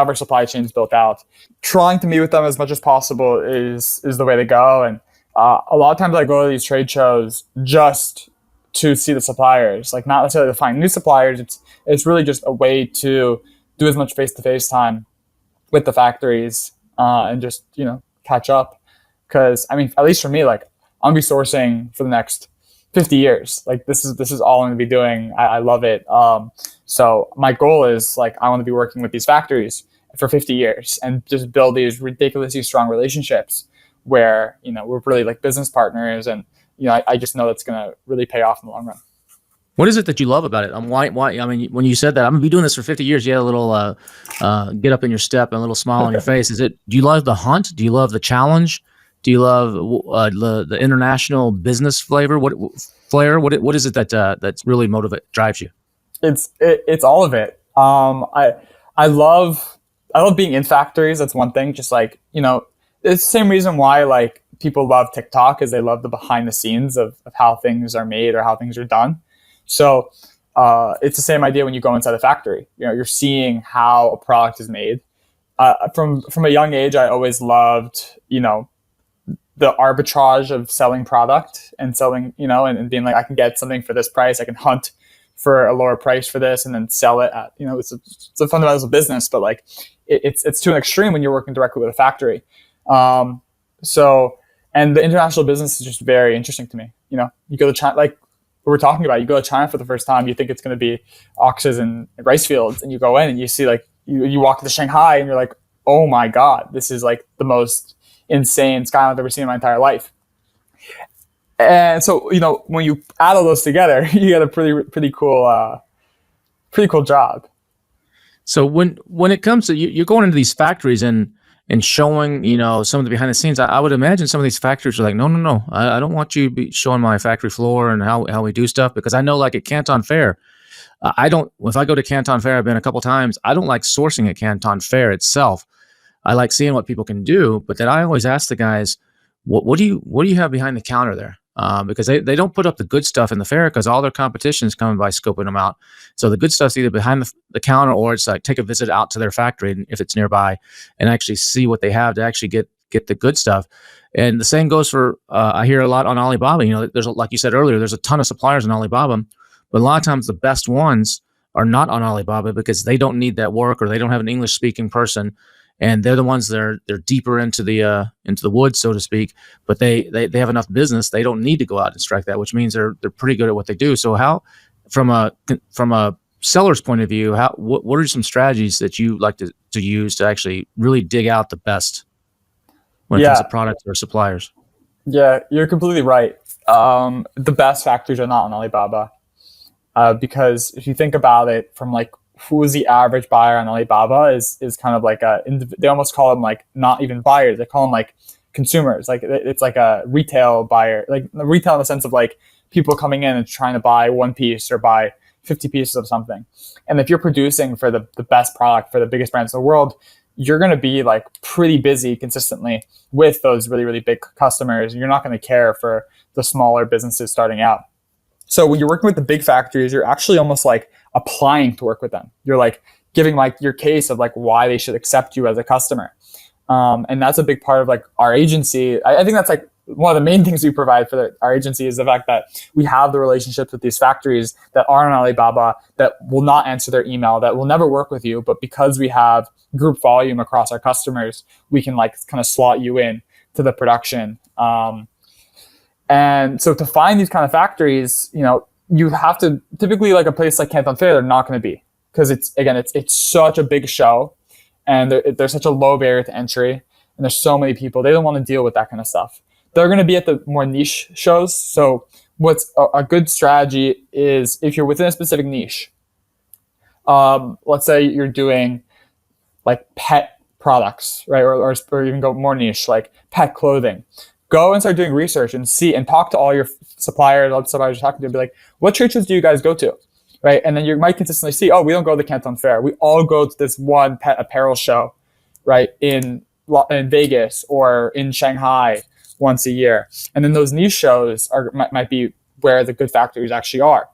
S4: our supply chains built out. Trying to meet with them as much as possible is the way to go. And a lot of times I go to these trade shows just to see the suppliers, like not necessarily to find new suppliers. It's really just a way to do as much face-to-face time with the factories. And just, catch up. Because, I mean, at least for me, like, I'm going to be sourcing for the next 50 years. Like, this is all I'm going to be doing. I love it. So my goal is, like, I want to be working with these factories for 50 years and just build these ridiculously strong relationships where, we're really, like, business partners. And, I just know that's going to really pay off in the long run.
S1: What is it that you love about it? Why? I mean, when you said that, I'm gonna be doing this for 50 years. You had a little get up in your step and a little smile on your face. Do you love the hunt? Do you love the challenge? Do you love the international business flavor? What is it that's really drives you?
S4: It's all of it. I love being in factories. That's one thing. Just like it's the same reason why like people love TikTok, is they love the behind the scenes of how things are made or how things are done. So it's the same idea when you go inside a factory. You're seeing how a product is made. From a young age, I always loved, the arbitrage of selling product and selling, and being like, I can get something for this price. I can hunt for a lower price for this and then sell it at, it's a fundamental business, but like it's to an extreme when you're working directly with a factory. And the international business is just very interesting to me. You go to China, like we're talking about, you go to China for the first time, you think it's going to be oxes and rice fields, and you go in and you see like you walk into Shanghai and you're like, oh my God, this is like the most insane skyline I've ever seen in my entire life. And so when you add all those together, you get a pretty cool job.
S1: So when it comes to you're going into these factories and showing, some of the behind the scenes, I would imagine some of these factories are like, no, I don't want you to be showing my factory floor and how we do stuff, because I know like at Canton Fair, if I go to Canton Fair, I've been a couple times, I don't like sourcing at Canton Fair itself. I like seeing what people can do, but then I always ask the guys, what do you have behind the counter there? Because they don't put up the good stuff in the fair, because all their competition is coming by scoping them out. So the good stuff's either behind the counter, or it's like take a visit out to their factory if it's nearby and actually see what they have to actually get the good stuff. And the same goes for, I hear a lot on Alibaba. There's like you said earlier, there's a ton of suppliers on Alibaba, but a lot of times the best ones are not on Alibaba because they don't need that work, or they don't have an English speaking person. And they're the ones that they're deeper into the woods, so to speak. But they have enough business; they don't need to go out and strike that, which means they're pretty good at what they do. So, how, from a seller's point of view, what are some strategies that you like to use to actually really dig out the best when it comes to products or suppliers?
S4: Yeah, you're completely right. The best factories are not on Alibaba, because if you think about it from like who is the average buyer on Alibaba is kind of like they almost call them like not even buyers. They call them like consumers. Like it's like a retail buyer, like retail in the sense of like people coming in and trying to buy one piece or buy 50 pieces of something. And if you're producing for the best product for the biggest brands in the world, you're going to be like pretty busy consistently with those really, really big customers. You're not going to care for the smaller businesses starting out. So when you're working with the big factories, you're actually almost like applying to work with them. You're like giving like your case of like why they should accept you as a customer. And that's a big part of like our agency. I think that's like one of the main things we provide for our agency is the fact that we have the relationships with these factories that are on Alibaba that will not answer their email, that will never work with you. But because we have group volume across our customers, we can like kind of slot you in to the production. And so to find these kind of factories, you have to typically like a place like Canton Fair, they're not going to be, because it's such a big show and there's such a low barrier to entry and there's so many people. They don't want to deal with that kind of stuff. They're going to be at the more niche shows. So what's a good strategy is if you're within a specific niche, let's say you're doing like pet products, right? Or even go more niche, like pet clothing. Go and start doing research and see and talk to all your suppliers, all the suppliers you're talking to, and be like, what trade shows do you guys go to? Right? And then you might consistently see, oh, we don't go to the Canton Fair. We all go to this one pet apparel show, right? In Vegas or in Shanghai once a year. And then those niche shows might be where the good factories actually are.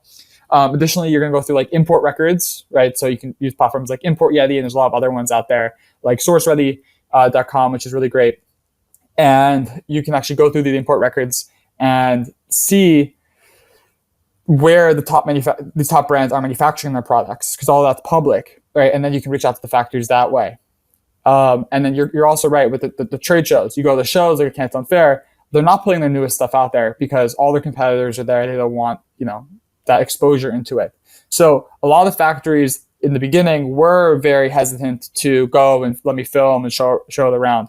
S4: Additionally, you're going to go through like import records, right? So you can use platforms like Import Yeti, and there's a lot of other ones out there like SourceReady.com, which is really great. And you can actually go through the import records and see where the top brands are manufacturing their products, because all that's public, right? And then you can reach out to the factories that way. And then you're also right with the trade shows. You go to the shows like a Canton Fair, they're not putting their newest stuff out there because all their competitors are there. They don't want, that exposure into it. So a lot of the factories in the beginning were very hesitant to go and let me film and show it around.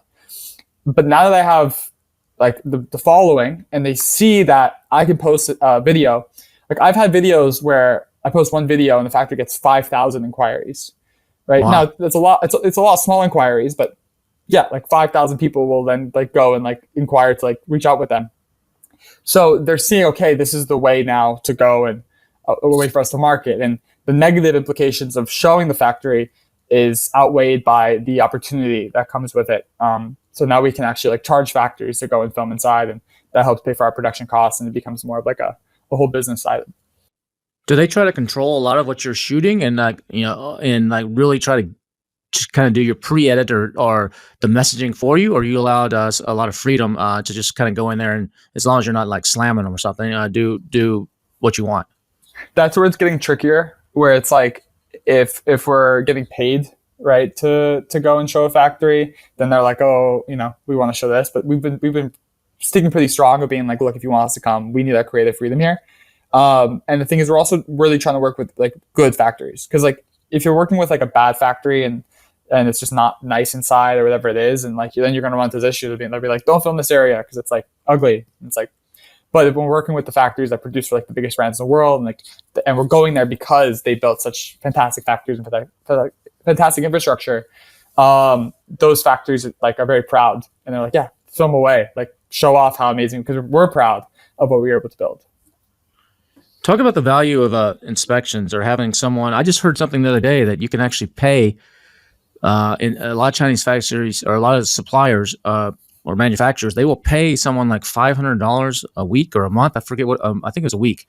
S4: But now that I have like the following and they see that I can post a video, like I've had videos where I post one video and the factory gets 5,000 inquiries. Right. Wow. Now that's a lot. It's a lot of small inquiries, but yeah, like 5,000 people will then like go and like inquire to like reach out with them. So they're seeing, okay, this is the way now to go and a way for us to market. And the negative implications of showing the factory is outweighed by the opportunity that comes with it. So now we can actually like charge factories to go and film inside, and that helps pay for our production costs, and it becomes more of like a whole business side.
S1: Do they try to control a lot of what you're shooting and really try to just kind of do your pre-edit or the messaging for you, or are you allowed a lot of freedom to just kind of go in there and as long as you're not like slamming them or something, do what you want?
S4: That's where it's getting trickier, where it's like if we're getting paid, right, to go and show a factory, then they're like, oh, we want to show this, but we've been sticking pretty strong of being like, look, if you want us to come, we need that creative freedom here. And the thing is, we're also really trying to work with like good factories, because like if you're working with like a bad factory and it's just not nice inside or whatever it is, and like then you're going to run into this issue of they'll be like, don't film this area because it's like ugly. And it's like, but if we're working with the factories that produce for like the biggest brands in the world, and we're going there because they built such fantastic factories and for fantastic infrastructure, those factories are very proud, and they're like, yeah, film away, like show off how amazing, because we're proud of what we were able to build.
S1: Talk about the value of inspections or having someone. I just heard something the other day that you can actually pay in a lot of Chinese factories or a lot of suppliers or manufacturers. They will pay someone like $500 a week or a month. I forget what. I think it was a week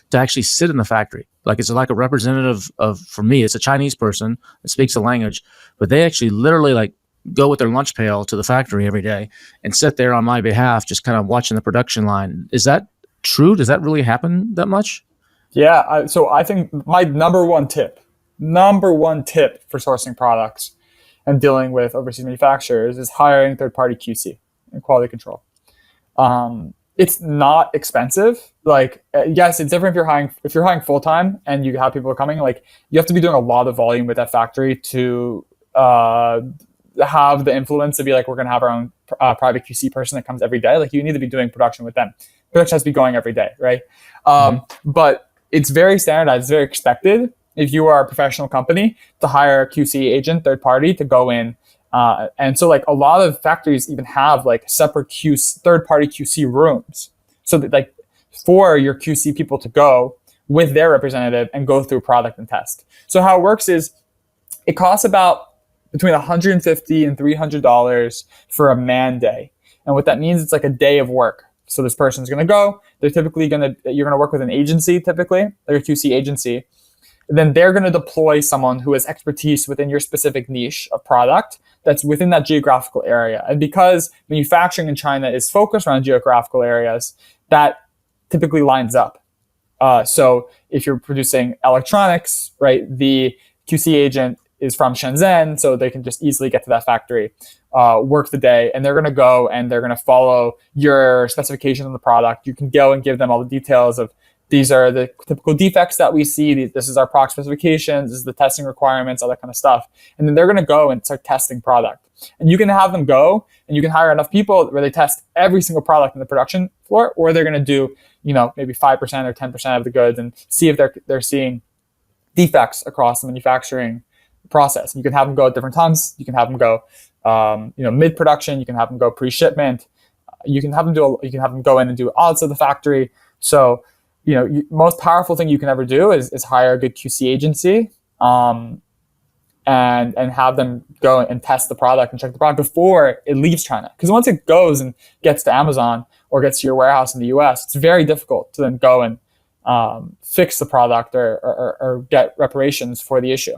S1: to actually sit in the factory. Like it's like a representative of. For me, it's a Chinese person that speaks the language, but they actually literally like go with their lunch pail to the factory every day and sit there on my behalf, just kind of watching the production line. Is that true? Does that really happen that much?
S4: Yeah. So I think my number one tip for sourcing products and dealing with overseas manufacturers is hiring third-party QC and quality control. It's not expensive. Like, yes, it's different if you're hiring full-time and you have people coming. Like, you have to be doing a lot of volume with that factory to have the influence to be like, we're going to have our own private QC person that comes every day. Like, you need to be doing production with them. Production has to be going every day, right? But it's very standardized, it's very expected if you are a professional company to hire a QC agent, third party, to go in. And so like a lot of factories even have like separate third party QC rooms. So that like for your QC people to go with their representative and go through product and test. So how it works is it costs about between $150 and $300 for a man day. And what that means, it's like a day of work. So this person's going to go, you're going to work with an agency, typically, like a QC agency. Then they're going to deploy someone who has expertise within your specific niche of product that's within that geographical area. And because manufacturing in China is focused around geographical areas, that typically lines up. So if you're producing electronics, right, the QC agent is from Shenzhen, so they can just easily get to that factory, work the day, and they're going to go and they're going to follow your specification of the product. You can go and give them all the details of, these are the typical defects that we see. This is our product specifications. This is the testing requirements, all that kind of stuff. And then they're going to go and start testing product. And you can have them go and you can hire enough people where they test every single product in the production floor, or they're going to do, maybe 5% or 10% of the goods and see if they're seeing defects across the manufacturing process. You can have them go at different times. You can have them go, mid-production. You can have them go pre-shipment. You can have them go in and do audits of the factory. So, most powerful thing you can ever do is hire a good QC agency, and have them go and test the product and check the product before it leaves China. Because once it goes and gets to Amazon or gets to your warehouse in the US, it's very difficult to then go and fix the product or get reparations for the issue.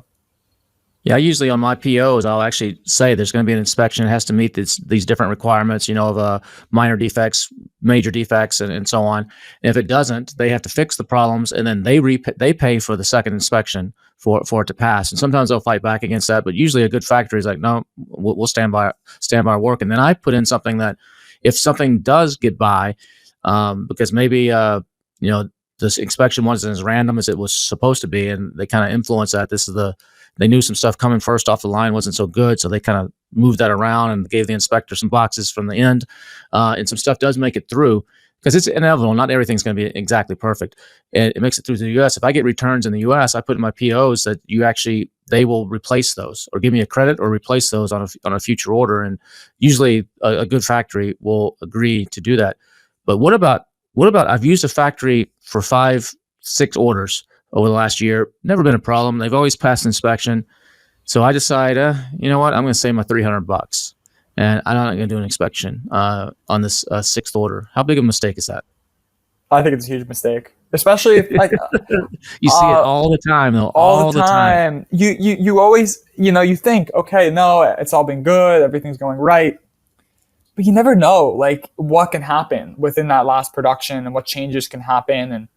S1: Yeah, usually on my POs, I'll actually say there's going to be an inspection. It has to meet these different requirements, of minor defects, major defects, and so on. And if it doesn't, they have to fix the problems, and then they pay for the second inspection for it to pass. And sometimes they'll fight back against that, but usually a good factory is like, no, we'll stand by our work. And then I put in something that if something does get by, because maybe this inspection wasn't as random as it was supposed to be, and they kind of influence that. They knew some stuff coming first off the line wasn't so good, so they kind of moved that around and gave the inspector some boxes from the end. And some stuff does make it through, because it's inevitable. Not everything's going to be exactly perfect. And it makes it through to the U.S. If I get returns in the U.S., I put in my POs that they will replace those or give me a credit or replace those on a future order. And usually a good factory will agree to do that. But what about I've used a factory for 5-6 orders over the last year, never been a problem. They've always passed inspection. So I decide, you know what? I'm going to save my $300 and I'm not going to do an inspection on this 6th order. How big of a mistake is that?
S4: I think it's a huge mistake, especially if
S1: you see it all the time, though.
S4: All the time. You always, you think, okay, no, it's all been good. Everything's going right. But you never know, like, what can happen within that last production and what changes can happen. And,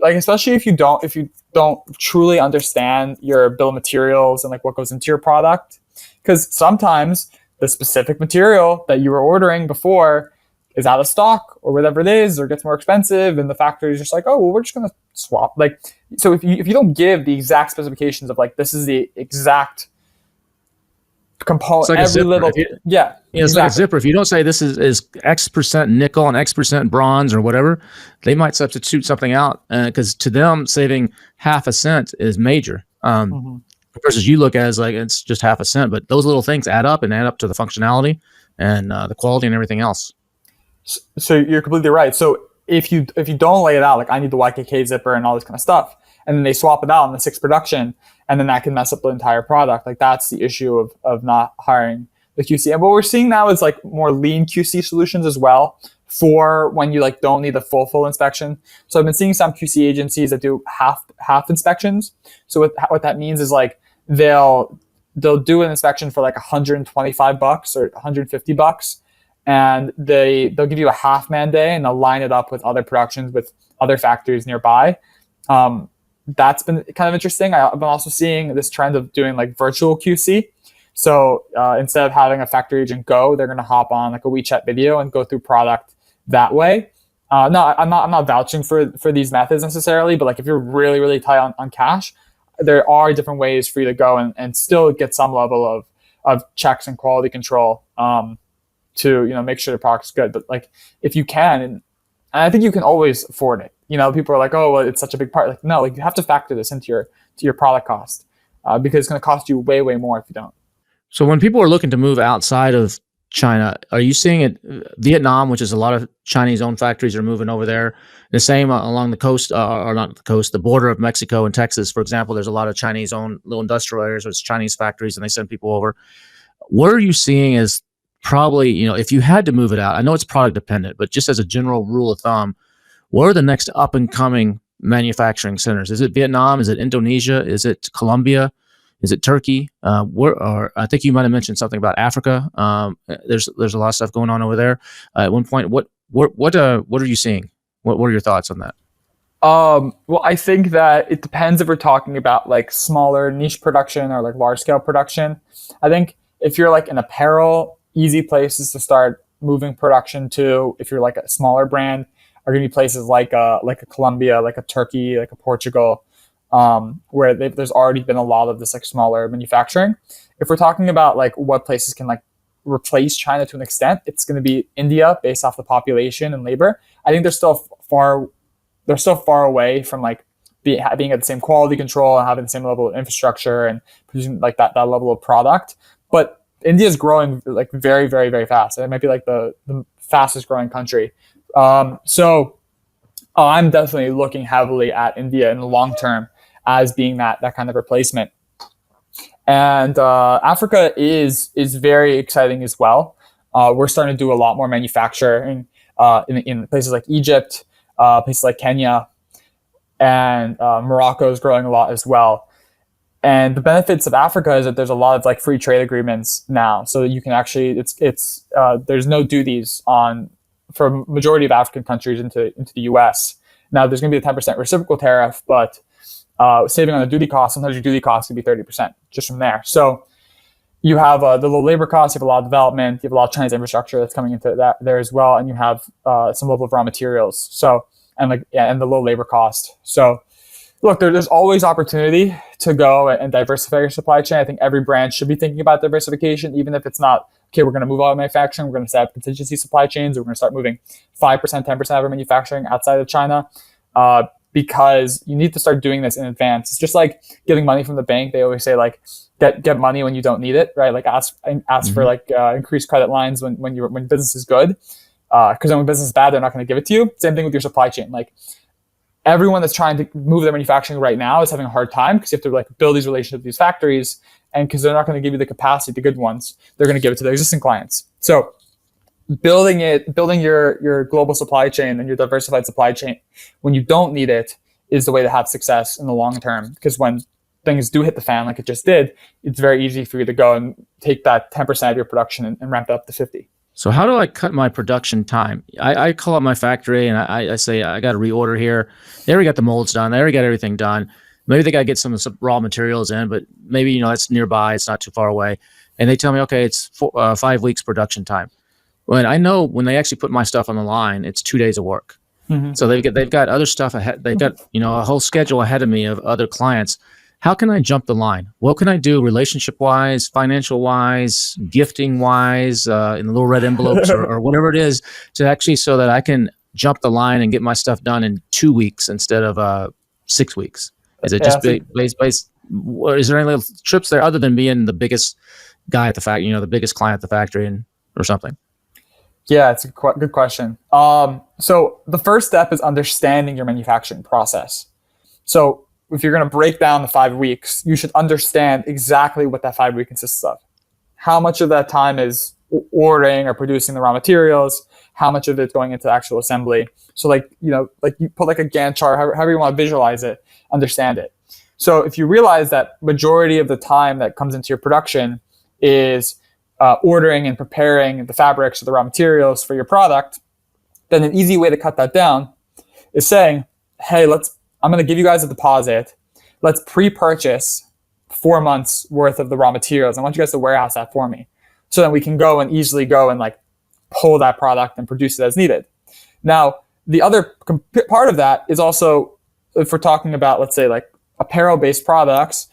S4: especially if you don't truly understand your bill of materials and like what goes into your product, because sometimes the specific material that you were ordering before is out of stock or whatever it is, or gets more expensive, and the factory is just like, oh, well, we're just going to swap. Like, so if you don't give the exact specifications of like, this is the exact component,
S1: like
S4: every little,
S1: it's
S4: exactly.
S1: like a zipper. If you don't say this is X% nickel and X% bronze or whatever, they might substitute something out, because to them saving half a cent is major. Versus you look at it as like it's just half a cent, but those little things add up to the functionality and the quality and everything else.
S4: So you're completely right. So if you don't lay it out, like I need the YKK zipper and all this kind of stuff, and then they swap it out in the 6th production, and then that can mess up the entire product. Like that's the issue of not hiring the QC. And what we're seeing now is like more lean QC solutions as well for when you like don't need the full inspection. So I've been seeing some QC agencies that do half inspections. So what that means is like they'll do an inspection for like $125 or $150, and they'll give you a half man day and they'll line it up with other productions with other factories nearby. That's been kind of interesting. I've been also seeing this trend of doing like virtual QC. So instead of having a factory agent go, they're going to hop on like a WeChat video and go through product that way. No, I'm not vouching for these methods necessarily, but like if you're really, really tight on cash, there are different ways for you to go and still get some level of checks and quality control to make sure the product's good. But like if you can, and I think you can always afford it. People are like, oh, well, it's such a big part. Like, no, like you have to factor this into your product cost because it's going to cost you way, way more if you don't.
S1: So when people are looking to move outside of China, are you seeing it? Vietnam, which is a lot of Chinese-owned factories are moving over there. The same along the coast, or not the coast, the border of Mexico and Texas, for example. There's a lot of Chinese-owned little industrial areas where it's Chinese factories, and they send people over. What are you seeing as probably, if you had to move it out? I know it's product dependent, but just as a general rule of thumb, what are the next up and coming manufacturing centers? Is it Vietnam? Is it Indonesia? Is it Colombia? Is it Turkey? Or I think you might have mentioned something about Africa. There's a lot of stuff going on over there. At one point, what are you seeing? What are your thoughts on that?
S4: Well, I think that it depends if we're talking about like smaller niche production or like large scale production. I think if you're like an apparel, easy places to start moving production to. If you're like a smaller brand, are going to be places like a Colombia, like a Turkey, like a Portugal. Where there's already been a lot of this like smaller manufacturing. If we're talking about like what places can like replace China to an extent, it's going to be India based off the population and labor. I think they're still far away from like being at the same quality control and having the same level of infrastructure and producing like that level of product. But India is growing like very, very, very fast. It might be like the fastest growing country. So I'm definitely looking heavily at India in the long term as being that kind of replacement. And Africa is very exciting as well. We're starting to do a lot more manufacturing in places like Egypt, places like Kenya, and Morocco is growing a lot as well. And the benefits of Africa is that there's a lot of like free trade agreements now, so that you can actually there's no duties for majority of African countries into the U.S. Now there's going to be a 10% reciprocal tariff, but saving on the duty cost, sometimes your duty cost can be 30% just from there. So you have the low labor costs, you have a lot of development, you have a lot of Chinese infrastructure that's coming into that there as well, and you have some level of raw materials. So and the low labor cost. So look, there's always opportunity to go and diversify your supply chain. I think every brand should be thinking about diversification, even if it's not, okay, we're going to move out of manufacturing, we're going to set up contingency supply chains, or we're going to start moving 5%, 10% of our manufacturing outside of China. Because you need to start doing this in advance. It's just like getting money from the bank. They always say like get money when you don't need it, right? Like ask for like increased credit lines when business is good. Because then when business is bad, they're not going to give it to you. Same thing with your supply chain. Like everyone that's trying to move their manufacturing right now is having a hard time because you have to like build these relationships with these factories, and because they're not going to give you the capacity, the good ones, they're going to give it to their existing clients. So building your global supply chain and your diversified supply chain when you don't need it is the way to have success in the long term. Because when things do hit the fan, like it just did, it's very easy for you to go and take that 10% of your production and ramp it up to 50.
S1: So how do I cut my production time? I call up my factory and I say, I got to reorder here. They already got the molds done. They already got everything done. Maybe they got to get some raw materials in, but maybe, it's nearby. It's not too far away. And they tell me, okay, it's 5 weeks production time. When I know when they actually put my stuff on the line, it's 2 days of work. Mm-hmm. So they've got other stuff ahead. They've got a whole schedule ahead of me of other clients. How can I jump the line? What can I do relationship wise, financial wise, gifting wise, in the little red envelopes or whatever it is, to actually so that I can jump the line and get my stuff done in 2 weeks instead of 6 weeks? Is it just based? Is there any little trips there other than being the biggest guy at the factory, the biggest client at the factory or something?
S4: Yeah, it's a good question. So the first step is understanding your manufacturing process. So if you're going to break down the 5 weeks, you should understand exactly what that 5 week consists of. How much of that time is ordering or producing the raw materials? How much of it's going into actual assembly? So like you put like a Gantt chart, however you want to visualize it, understand it. So if you realize that majority of the time that comes into your production is ordering and preparing the fabrics or the raw materials for your product, then an easy way to cut that down is saying, hey, I'm going to give you guys a deposit. Let's pre-purchase 4 months worth of the raw materials. I want you guys to warehouse that for me so that we can go and easily go and like pull that product and produce it as needed. Now, the other part of that is also, if we're talking about, let's say like apparel-based products,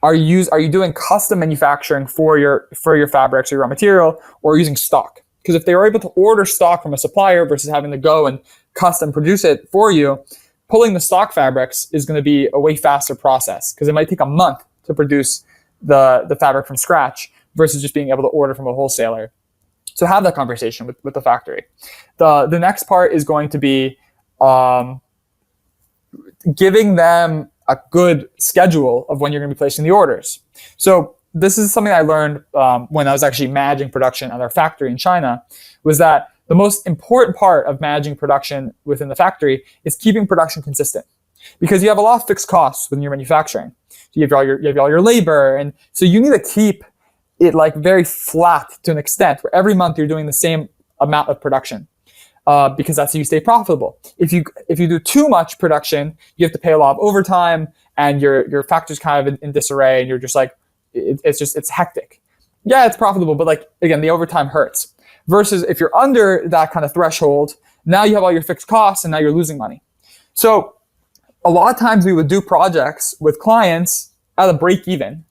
S4: are you doing custom manufacturing for your fabrics or your raw material, or using stock? Because if they were able to order stock from a supplier versus having to go and custom produce it for you, pulling the stock fabrics is going to be a way faster process, because it might take a month to produce the fabric from scratch versus just being able to order from a wholesaler. So have that conversation with the factory. The next part is going to be giving them a good schedule of when you're going to be placing the orders. So this is something I learned when I was actually managing production at our factory in China, was that the most important part of managing production within the factory is keeping production consistent, because you have a lot of fixed costs when you're manufacturing. So you have all your labor, and so you need to keep it like very flat to an extent, where every month you're doing the same amount of production, because that's how you stay profitable. If you do too much production, you have to pay a lot of overtime, and your factory's kind of in disarray, and you're just like, it's hectic. Yeah, it's profitable, but like, again, the overtime hurts. Versus if you're under that kind of threshold, now you have all your fixed costs, and now you're losing money. So a lot of times we would do projects with clients at a break even,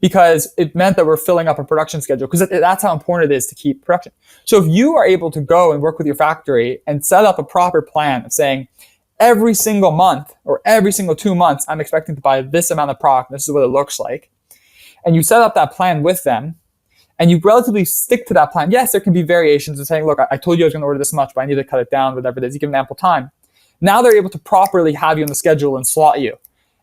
S4: because it meant that we're filling up a production schedule, because that's how important it is to keep production. So if you are able to go and work with your factory and set up a proper plan of saying, every single month or every single 2 months, I'm expecting to buy this amount of product, this is what it looks like, and you set up that plan with them, and you relatively stick to that plan. Yes, there can be variations in saying, look, I told you I was going to order this much, but I need to cut it down, whatever it is. You give them ample time. Now they're able to properly have you on the schedule and slot you.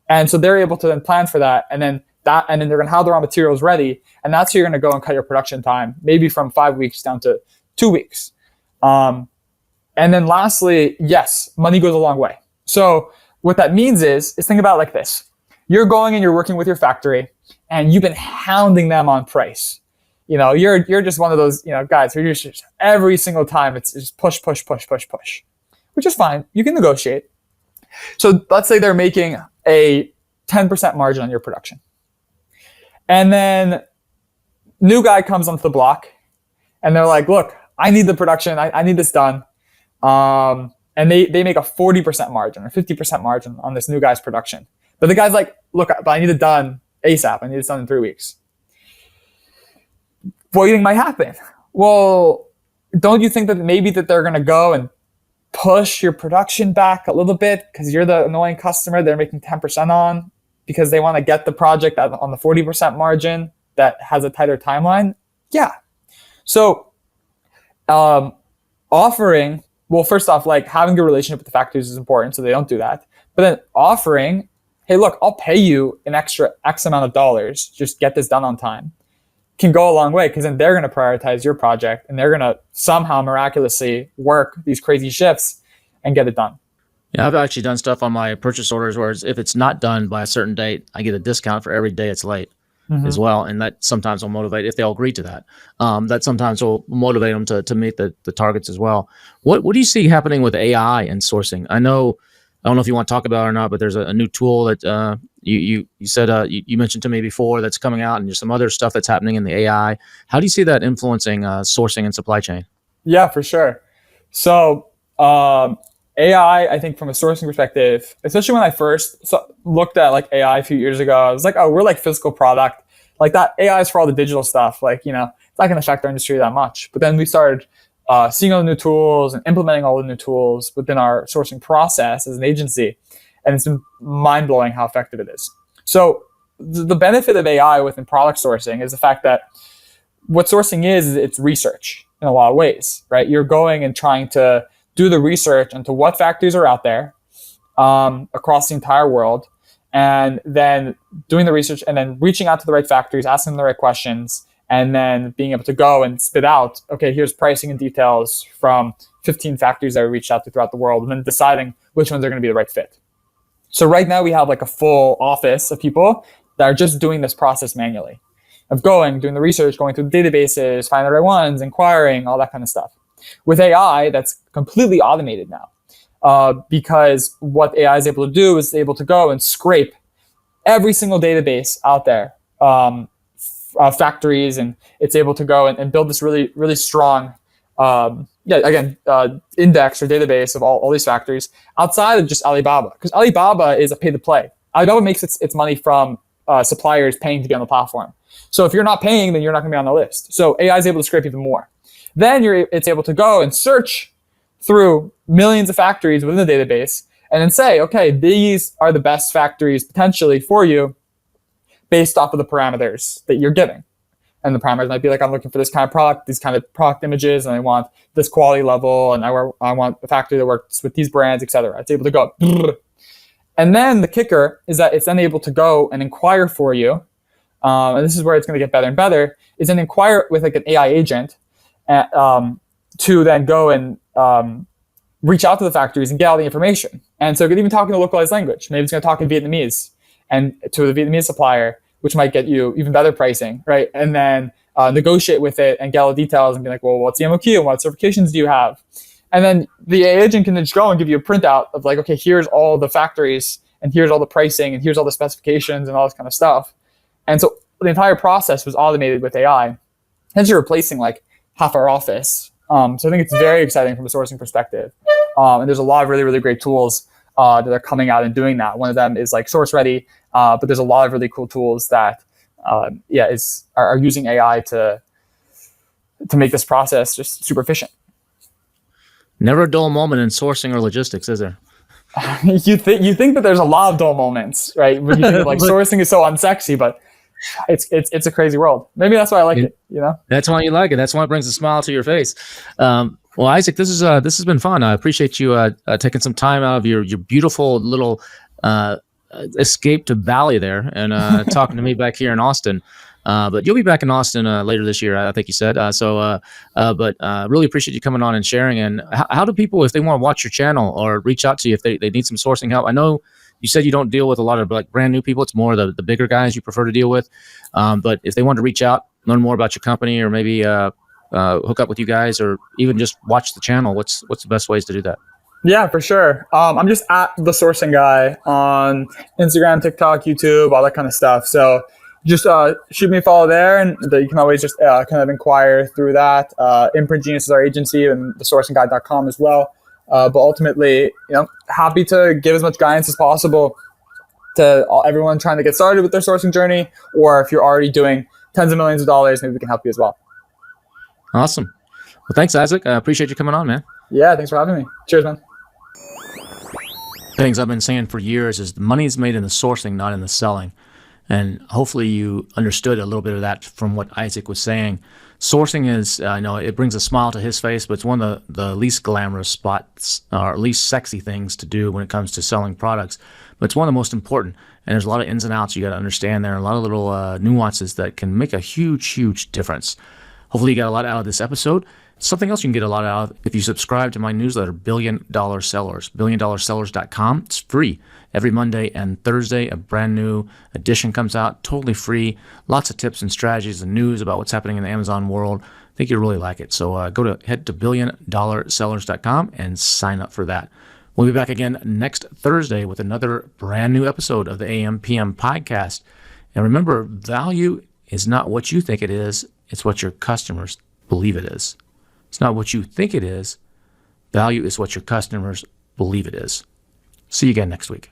S4: And so they're able to then plan for that, and then they're going to have the raw materials ready, and that's how you're going to go and cut your production time, maybe from 5 weeks down to 2 weeks. And then lastly, yes, money goes a long way. So what that means is think about it like this. You're going and you're working with your factory, and you've been hounding them on price. You're just one of those, guys who just every single time it's just push, which is fine. You can negotiate. So let's say they're making a 10% margin on your production. And then new guy comes onto the block, and they're like, look, I need the production. I need this done. And they make a 40% margin or 50% margin on this new guy's production. But the guy's like, look, but I need it done ASAP. I need it done in 3 weeks. What do you think might happen? Well, don't you think that maybe that they're going to go and push your production back a little bit because you're the annoying customer they're making 10% on, because they want to get the project on the 40% margin that has a tighter timeline? Yeah. So offering, well, first off, like having a relationship with the factories is important, so they don't do that. But then offering, hey, look, I'll pay you an extra X amount of dollars, just get this done on time, can go a long way, because then they're going to prioritize your project, and they're going to somehow miraculously work these crazy shifts and get it done.
S1: Yeah, I've actually done stuff on my purchase orders where if it's not done by a certain date, I get a discount for every day it's late as well. And that sometimes will motivate, if they'll agree to that, that sometimes will motivate them to meet the targets as well. What do you see happening with AI and sourcing? I don't know if you want to talk about it or not, but there's a new tool that you said you mentioned to me before that's coming out, and there's some other stuff that's happening in the AI. How do you see that influencing sourcing and supply chain?
S4: Yeah, for sure. So AI, I think from a sourcing perspective, especially when I first looked at like AI a few years ago, I was like, oh, we're like physical product. Like that AI is for all the digital stuff. Like, it's not going to affect our industry that much. But then we started seeing all the new tools and implementing all the new tools within our sourcing process as an agency. And it's been mind-blowing how effective it is. So the benefit of AI within product sourcing is the fact that what sourcing is it's research in a lot of ways, right? You're going and trying to do the research into what factories are out there across the entire world, and then doing the research and then reaching out to the right factories, asking them the right questions, and then being able to go and spit out, okay, here's pricing and details from 15 factories that we reached out to throughout the world, and then deciding which ones are going to be the right fit. So right now we have like a full office of people that are just doing this process manually, of doing the research, going through the databases, finding the right ones, inquiring, all that kind of stuff. With AI, that's completely automated now, because what AI is able to do is able to go and scrape every single database out there, factories, and it's able to go and build this really, really strong, index or database of all these factories outside of just Alibaba, because Alibaba is a pay-to-play. Alibaba makes its money from suppliers paying to be on the platform. So if you're not paying, then you're not going to be on the list. So AI is able to scrape even more. Then it's able to go and search through millions of factories within the database and then say, okay, these are the best factories potentially for you based off of the parameters that you're giving. And the parameters might be like, I'm looking for this kind of product, these kind of product images, and I want this quality level, and I want a factory that works with these brands, etc. It's able to go. And then the kicker is that it's then able to go and inquire for you. And this is where it's going to get better and better, is then inquire with like an AI agent to then go and reach out to the factories and get all the information. And so it could even talk in a localized language. Maybe it's going to talk in Vietnamese and to the Vietnamese supplier, which might get you even better pricing, right? And then negotiate with it and get all the details and be like, well, what's the MOQ and what certifications do you have? And then the AI agent can just go and give you a printout of like, okay, here's all the factories and here's all the pricing and here's all the specifications and all this kind of stuff. And so the entire process was automated with AI. Hence you're replacing like half our office. So I think it's very exciting from a sourcing perspective. And there's a lot of really, really great tools that are coming out and doing that. One of them is like Source Ready, but there's a lot of really cool tools that are using AI to make this process just super efficient.
S1: Never a dull moment in sourcing or logistics, is there?
S4: You think that there's a lot of dull moments, right? When you think like sourcing is so unsexy, but it's a crazy world. Maybe that's why I like it. You know,
S1: that's why you like it. That's why it brings a smile to your face. Well, Isaac, this has been fun. I appreciate you taking some time out of your beautiful little escape to Bali there and talking to me back here in Austin. But you'll be back in Austin later this year, I think you said. But really appreciate you coming on and sharing. And how do people, if they want to watch your channel or reach out to you if they need some sourcing help? I know you said you don't deal with a lot of like brand new people. It's more the bigger guys you prefer to deal with. But if they want to reach out, learn more about your company, or maybe hook up with you guys, or even just watch the channel, what's the best ways to do that?
S4: Yeah, for sure. I'm just at The Sourcing Guy on Instagram, TikTok, YouTube, all that kind of stuff. So just shoot me a follow there, and you can always just kind of inquire through that. Imprint Genius is our agency, and thesourcingguy.com as well. But ultimately, happy to give as much guidance as possible to everyone trying to get started with their sourcing journey, or if you're already doing tens of millions of dollars, maybe we can help you as well.
S1: Awesome. Well, thanks, Isaac. I appreciate you coming on, man.
S4: Yeah, thanks for having me. Cheers, man.
S1: Things I've been saying for years is the money is made in the sourcing, not in the selling. And hopefully you understood a little bit of that from what Isaac was saying. Sourcing is, it brings a smile to his face, but it's one of the least glamorous spots or least sexy things to do when it comes to selling products. But it's one of the most important. And there's a lot of ins and outs you got to understand there, a lot of little nuances that can make a huge, huge difference. Hopefully you got a lot out of this episode. Something else you can get a lot out of if you subscribe to my newsletter, $billion Sellers, billiondollarsellers.com. It's free. Every Monday and Thursday, a brand new edition comes out, totally free. Lots of tips and strategies and news about what's happening in the Amazon world. I think you'll really like it. So head to billiondollarsellers.com and sign up for that. We'll be back again next Thursday with another brand new episode of the AM/PM podcast. And remember, value is not what you think it is. It's what your customers believe it is. It's not what you think it is. Value is what your customers believe it is. See you again next week.